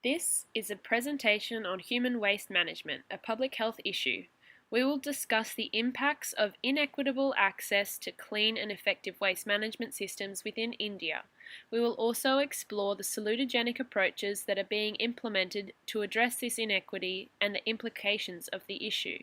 This is a presentation on human waste management, a public health issue. We will discuss the impacts of inequitable access to clean and effective waste management systems within India. We will also explore the salutogenic approaches that are being implemented to address this inequity and the implications of the issue.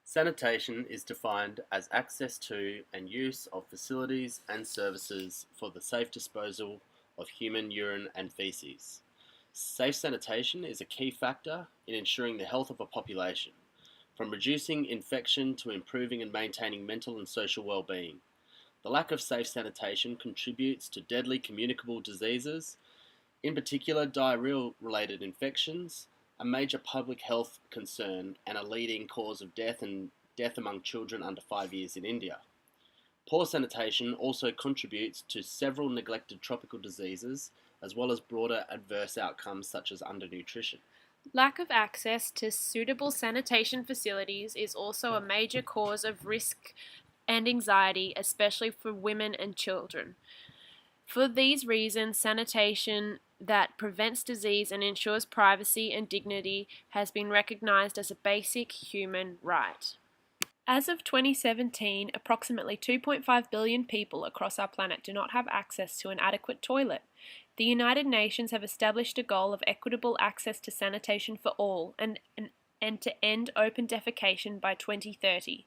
Sanitation is defined as access to and use of facilities and services for the safe disposal of human urine and feces. Safe sanitation is a key factor in ensuring the health of a population, from reducing infection to improving and maintaining mental and social well-being. The lack of safe sanitation contributes to deadly communicable diseases, in particular diarrheal-related infections, a major public health concern and a leading cause of death among children under 5 years in India. Poor sanitation also contributes to several neglected tropical diseases, as well as broader adverse outcomes such as undernutrition. Lack of access to suitable sanitation facilities is also a major cause of risk and anxiety, especially for women and children. For these reasons, sanitation that prevents disease and ensures privacy and dignity has been recognized as a basic human right. As of 2017, approximately 2.5 billion people across our planet do not have access to an adequate toilet. The United Nations have established a goal of equitable access to sanitation for all and to end open defecation by 2030.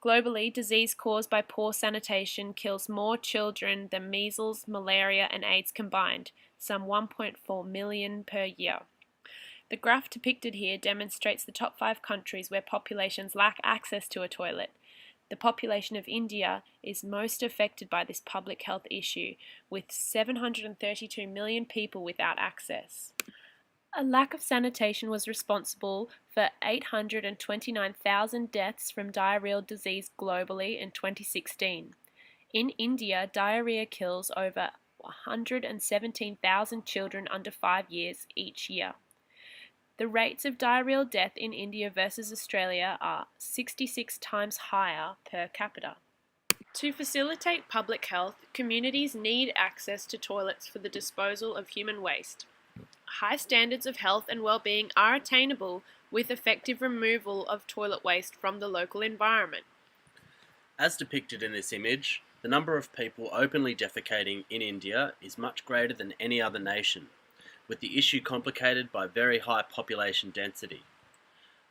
Globally, disease caused by poor sanitation kills more children than measles, malaria, and AIDS combined, some 1.4 million per year. The graph depicted here demonstrates the top 5 countries where populations lack access to a toilet. The population of India is most affected by this public health issue, with 732 million people without access. A lack of sanitation was responsible for 829,000 deaths from diarrheal disease globally in 2016. In India, diarrhea kills over 117,000 children under 5 years each year. The rates of diarrheal death in India versus Australia are 66 times higher per capita. To facilitate public health, communities need access to toilets for the disposal of human waste. High standards of health and well-being are attainable with effective removal of toilet waste from the local environment. As depicted in this image, the number of people openly defecating in India is much greater than any other nation, with the issue complicated by very high population density.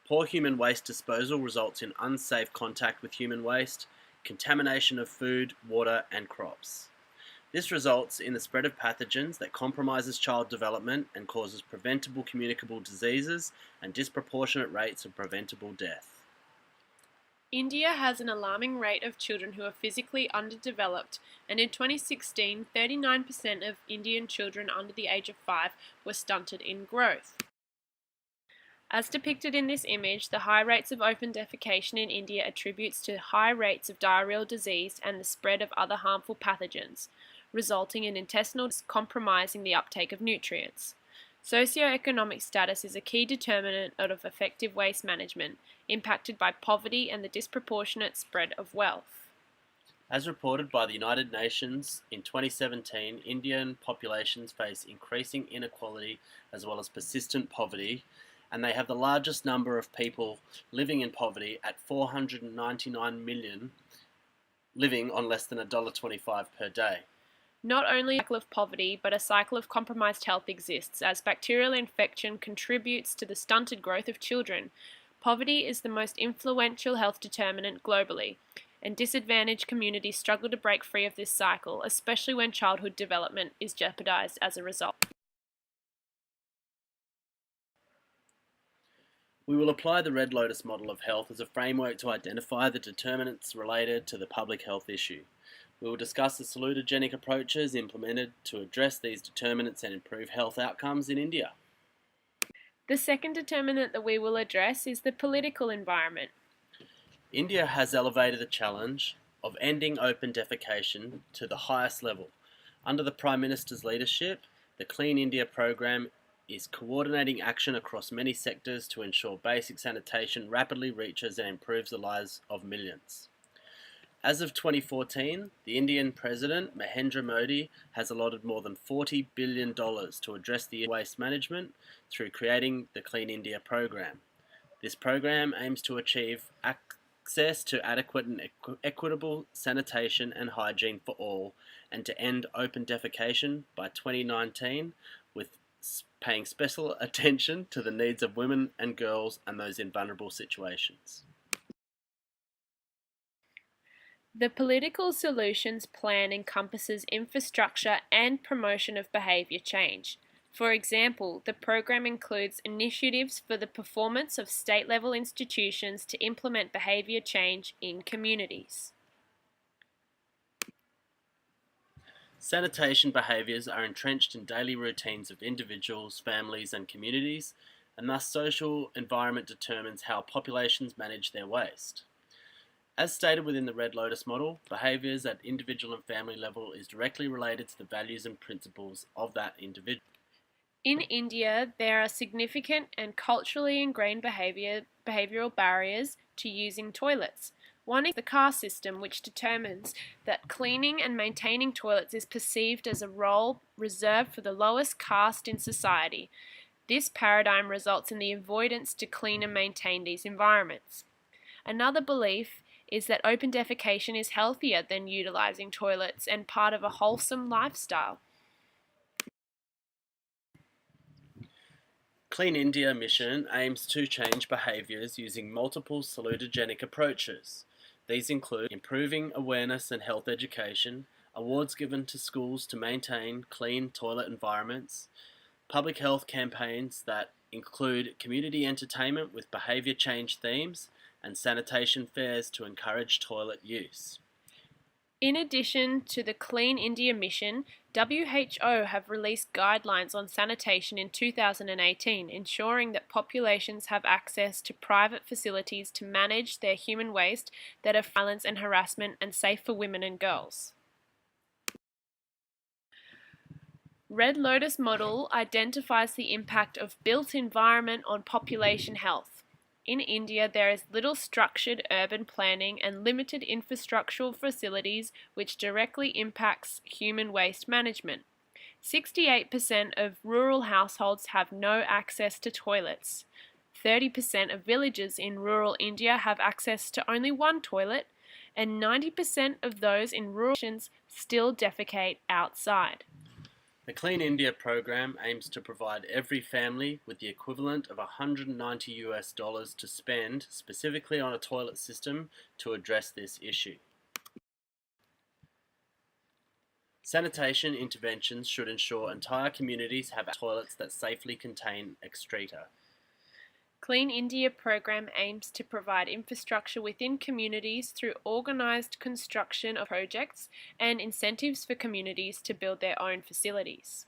Poor human waste disposal results in unsafe contact with human waste, contamination of food, water, and crops. This results in the spread of pathogens that compromises child development and causes preventable communicable diseases and disproportionate rates of preventable death. India has an alarming rate of children who are physically underdeveloped, and in 2016, 39% of Indian children under the age of 5 were stunted in growth. As depicted in this image, the high rates of open defecation in India attributes to high rates of diarrheal disease and the spread of other harmful pathogens, resulting in intestinal compromising the uptake of nutrients. Socioeconomic status is a key determinant of effective waste management, impacted by poverty and the disproportionate spread of wealth. As reported by the United Nations, in 2017, Indian populations face increasing inequality as well as persistent poverty, and they have the largest number of people living in poverty at 499 million, living on less than $1.25 per day. Not only a cycle of poverty, but a cycle of compromised health exists, as bacterial infection contributes to the stunted growth of children. Poverty is the most influential health determinant globally, and disadvantaged communities struggle to break free of this cycle, especially when childhood development is jeopardized as a result. We will apply the Red Lotus model of health as a framework to identify the determinants related to the public health issue. We will discuss the salutogenic approaches implemented to address these determinants and improve health outcomes in India. The second determinant that we will address is the political environment. India has elevated the challenge of ending open defecation to the highest level. Under the Prime Minister's leadership, the Clean India program is coordinating action across many sectors to ensure basic sanitation rapidly reaches and improves the lives of millions. As of 2014, the Indian President Mahendra Modi has allotted more than $40 billion to address the waste management through creating the Clean India program. This program aims to achieve access to adequate and equitable sanitation and hygiene for all, and to end open defecation by 2019, with paying special attention to the needs of women and girls and those in vulnerable situations. The political solutions plan encompasses infrastructure and promotion of behaviour change. For example, the program includes initiatives for the performance of state-level institutions to implement behaviour change in communities. Sanitation behaviours are entrenched in daily routines of individuals, families and communities, and thus social environment determines how populations manage their waste. As stated within the Red Lotus model, behaviours at individual and family level is directly related to the values and principles of that individual. In India, there are significant and culturally ingrained behavioural barriers to using toilets. One is the caste system, which determines that cleaning and maintaining toilets is perceived as a role reserved for the lowest caste in society. This paradigm results in the avoidance to clean and maintain these environments. Another belief is that open defecation is healthier than utilising toilets and part of a wholesome lifestyle. Clean India mission aims to change behaviours using multiple salutogenic approaches. These include improving awareness and health education, awards given to schools to maintain clean toilet environments, public health campaigns that include community entertainment with behaviour change themes, and sanitation fairs to encourage toilet use. In addition to the Clean India mission, WHO have released guidelines on sanitation in 2018, ensuring that populations have access to private facilities to manage their human waste that are violence and harassment and safe for women and girls. Red Lotus model identifies the impact of built environment on population health. In India, there is little structured urban planning and limited infrastructural facilities which directly impacts human waste management. 68% of rural households have no access to toilets. 30% of villages in rural India have access to only one toilet, and 90% of those in rural nations still defecate outside. The Clean India program aims to provide every family with the equivalent of $190 to spend specifically on a toilet system to address this issue. Sanitation interventions should ensure entire communities have toilets that safely contain excreta. Clean India program aims to provide infrastructure within communities through organised construction of projects and incentives for communities to build their own facilities.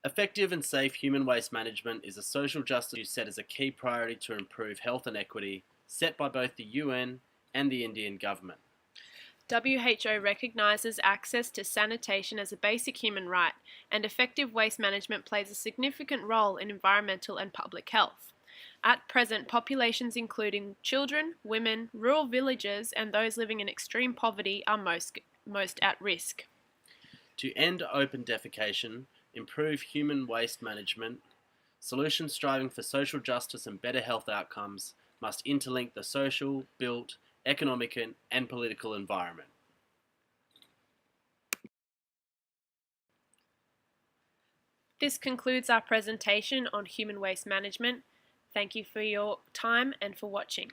Effective and safe human waste management is a social justice issue set as a key priority to improve health and equity, set by both the UN and the Indian government. WHO recognises access to sanitation as a basic human right, and effective waste management plays a significant role in environmental and public health. At present, populations including children, women, rural villagers, and those living in extreme poverty are most at risk. To end open defecation, improve human waste management, solutions striving for social justice and better health outcomes must interlink the social, built, economic and political environment. This concludes our presentation on human waste management. Thank you for your time and for watching.